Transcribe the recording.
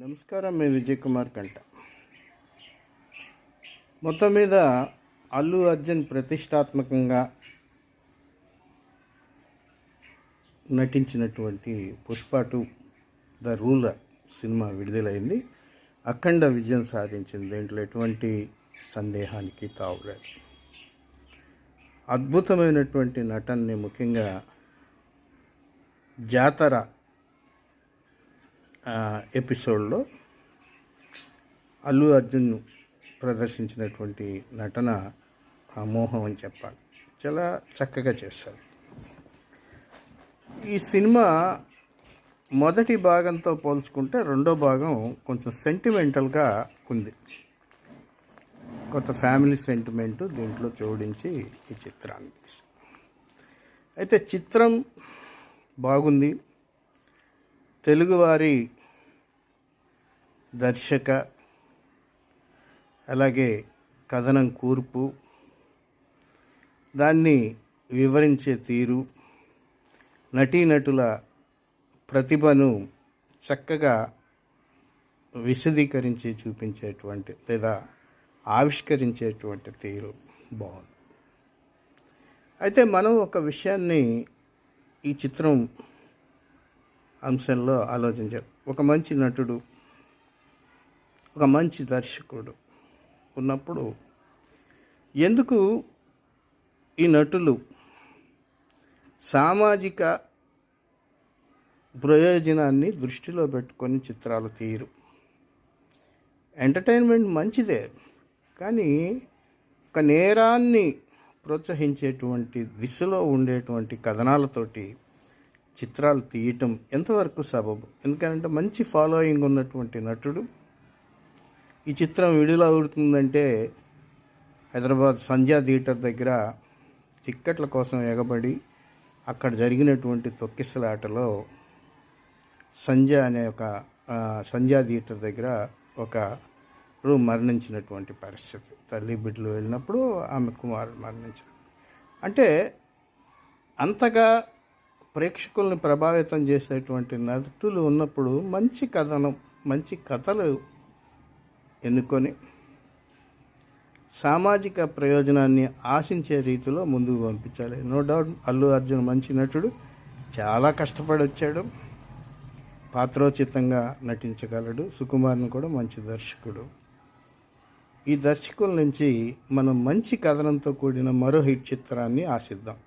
నమస్కారం. మీ విజయ్ కుమార్ కంట. మొత్తం మీద అల్లు అర్జున్ ప్రతిష్టాత్మకంగా నటించినటువంటి పుష్ప 2 ద రూలర్ సినిమా విడుదలైంది. అఖండ విజయం సాధించింది. దీంట్లో ఎటువంటి సందేహానికి తావులేదు. అద్భుతమైనటువంటి నటనని, ముఖ్యంగా జాతర ఎపిసోడ్లో అల్లు అర్జున్ ప్రదర్శించినటువంటి నటన అమోఘం అని చెప్పాలి. చాలా చక్కగా చేశారు. ఈ సినిమా మొదటి భాగంతో పోల్చుకుంటే రెండో భాగం కొంచెం సెంటిమెంటల్గా ఉంది. కొంత ఫ్యామిలీ సెంటిమెంటు దీంట్లో జోడించి ఈ చిత్రాన్ని తీశారు. అయితే చిత్రం బాగుంది. తెలుగువారి దర్శక, అలాగే కథనం కూర్పు, దాన్ని వివరించే తీరు, నటీనటుల ప్రతిభను చక్కగా విశదీకరించి చూపించేటువంటి లేదా ఆవిష్కరించేటువంటి తీరు బాగుంది. అయితే మనం ఒక విషయాన్ని ఈ చిత్రం అంశంలో ఆలోచించారు. ఒక మంచి నటుడు, ఒక మంచి దర్శకుడు ఉన్నప్పుడు ఎందుకు ఈ నటులు సామాజిక ప్రయోజనాన్ని దృష్టిలో పెట్టుకొని చిత్రాలు తీయరు? ఎంటర్టైన్మెంట్ మంచిదే, కానీ ఒక నేరాన్ని ప్రోత్సహించేటువంటి దిశలో ఉండేటువంటి కథనాలతోటి చిత్రాలు తీయటం ఎంతవరకు సబబు? ఎందుకంటే మంచి ఫాలోయింగ్ ఉన్నటువంటి నటుడు ఈ చిత్రం విడుదల అవుతుందంటే హైదరాబాద్ సంధ్యా థియేటర్ దగ్గర టిక్కెట్ల కోసం ఎగబడి అక్కడ జరిగినటువంటి తొక్కిసలాటలో సంధ్యా థియేటర్ దగ్గర ఒకరు మరణించినటువంటి పరిస్థితి. తల్లి బిడ్డలు వెళ్ళినప్పుడు ఆమె కుమారుడు మరణించారు. అంటే అంతగా ప్రేక్షకుల్ని ప్రభావితం చేసేటువంటి నటులు ఉన్నప్పుడు మంచి కథనం, మంచి కథలు ఎన్నుకొని సామాజిక ప్రయోజనాన్ని ఆశించే రీతిలో ముందుకు పంపించాలి. నో డౌట్ అల్లు అర్జున్ మంచి నటుడు, చాలా కష్టపడి వచ్చాడు, పాత్రోచితంగా నటించగలడు. సుకుమార్ని కూడా మంచి దర్శకుడు. ఈ దర్శకుల నుంచి మనం మంచి కథనంతో కూడిన మరో హిట్ చిత్రాన్ని ఆశిద్దాం.